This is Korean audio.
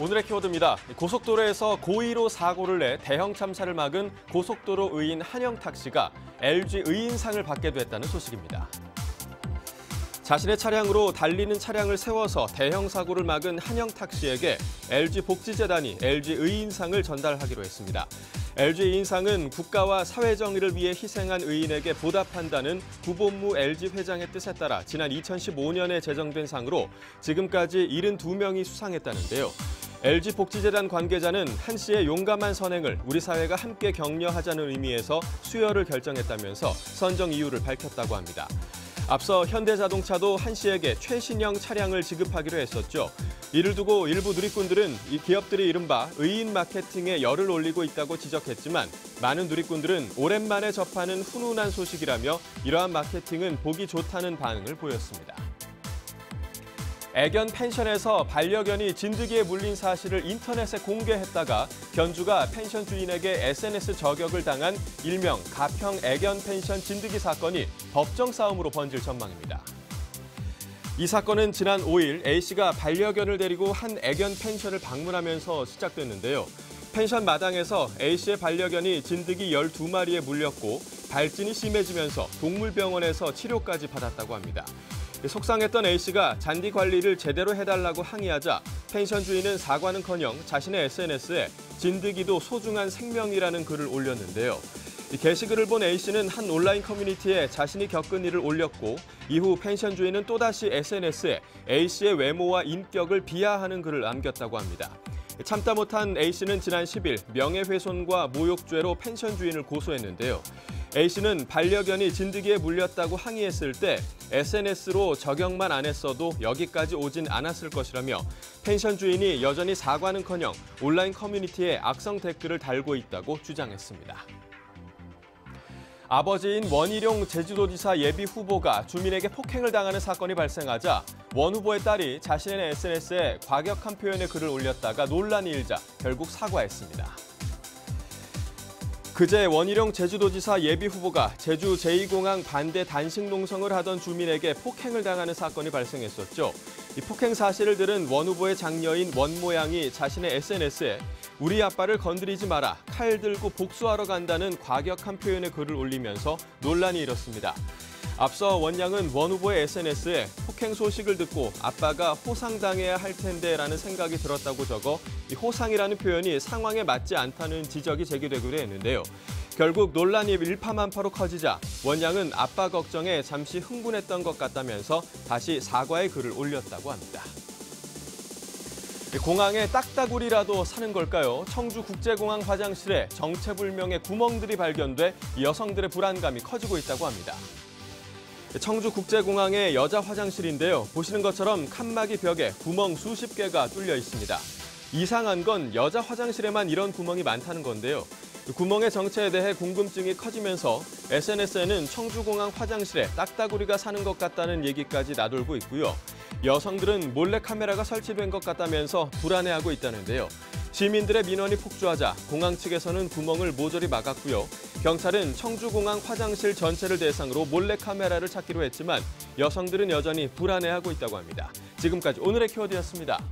오늘의 키워드입니다. 고속도로에서 고의로 사고를 내 대형 참사를 막은 고속도로 의인 한영탁씨가 LG 의인상을 받게 됐다는 소식입니다. 자신의 차량으로 달리는 차량을 세워서 대형 사고를 막은 한영탁씨에게 LG 복지재단이 LG 의인상을 전달하기로 했습니다. LG 의인상은 국가와 사회 정의를 위해 희생한 의인에게 보답한다는 구본무 LG 회장의 뜻에 따라 지난 2015년에 제정된 상으로 지금까지 72명이 수상했다는데요. LG 복지재단 관계자는 한 씨의 용감한 선행을 우리 사회가 함께 격려하자는 의미에서 수여를 결정했다면서 선정 이유를 밝혔다고 합니다. 앞서 현대자동차도 한 씨에게 최신형 차량을 지급하기로 했었죠. 이를 두고 일부 누리꾼들은 이 기업들이 이른바 의인 마케팅에 열을 올리고 있다고 지적했지만 많은 누리꾼들은 오랜만에 접하는 훈훈한 소식이라며 이러한 마케팅은 보기 좋다는 반응을 보였습니다. 애견 펜션에서 반려견이 진드기에 물린 사실을 인터넷에 공개했다가 견주가 펜션 주인에게 SNS 저격을 당한 일명 가평 애견 펜션 진드기 사건이 법정 싸움으로 번질 전망입니다. 이 사건은 지난 5일 A씨가 반려견을 데리고 한 애견 펜션을 방문하면서 시작됐는데요. 펜션 마당에서 A씨의 반려견이 진드기 12마리에 물렸고 발진이 심해지면서 동물병원에서 치료까지 받았다고 합니다. 속상했던 A씨가 잔디 관리를 제대로 해달라고 항의하자 펜션 주인은 사과는커녕 자신의 SNS에 진드기도 소중한 생명이라는 글을 올렸는데요. 이 게시글을 본 A씨는 한 온라인 커뮤니티에 자신이 겪은 일을 올렸고 이후 펜션 주인은 또다시 SNS에 A씨의 외모와 인격을 비하하는 글을 남겼다고 합니다. 참다 못한 A씨는 지난 10일 명예훼손과 모욕죄로 펜션 주인을 고소했는데요. A씨는 반려견이 진드기에 물렸다고 항의했을 때 SNS로 저격만 안 했어도 여기까지 오진 않았을 것이라며 펜션 주인이 여전히 사과는커녕 온라인 커뮤니티에 악성 댓글을 달고 있다고 주장했습니다. 아버지인 원희룡 제주도지사 예비 후보가 주민에게 폭행을 당하는 사건이 발생하자 원 후보의 딸이 자신의 SNS에 과격한 표현의 글을 올렸다가 논란이 일자 결국 사과했습니다. 그제 원희룡 제주도지사 예비 후보가 제주 제2공항 반대 단식 농성을 하던 주민에게 폭행을 당하는 사건이 발생했었죠. 이 폭행 사실을 들은 원 후보의 장녀인 원모양이 자신의 SNS에 우리 아빠를 건드리지 마라, 칼 들고 복수하러 간다는 과격한 표현의 글을 올리면서 논란이 일었습니다. 앞서 원양은 원 후보의 SNS에 폭행 소식을 듣고 아빠가 호상당해야 할 텐데라는 생각이 들었다고 적어 이 호상이라는 표현이 상황에 맞지 않다는 지적이 제기되기도 했는데요. 결국 논란이 일파만파로 커지자 원양은 아빠 걱정에 잠시 흥분했던 것 같다면서 다시 사과의 글을 올렸다고 합니다. 공항에 딱따구리라도 사는 걸까요? 청주국제공항 화장실에 정체불명의 구멍들이 발견돼 여성들의 불안감이 커지고 있다고 합니다. 청주국제공항의 여자 화장실인데요. 보시는 것처럼 칸막이 벽에 구멍 수십 개가 뚫려 있습니다. 이상한 건 여자 화장실에만 이런 구멍이 많다는 건데요. 구멍의 정체에 대해 궁금증이 커지면서 SNS에는 청주공항 화장실에 딱따구리가 사는 것 같다는 얘기까지 나돌고 있고요. 여성들은 몰래카메라가 설치된 것 같다면서 불안해하고 있다는데요. 시민들의 민원이 폭주하자 공항 측에서는 구멍을 모조리 막았고요. 경찰은 청주공항 화장실 전체를 대상으로 몰래카메라를 찾기로 했지만 여성들은 여전히 불안해하고 있다고 합니다. 지금까지 오늘의 키워드였습니다.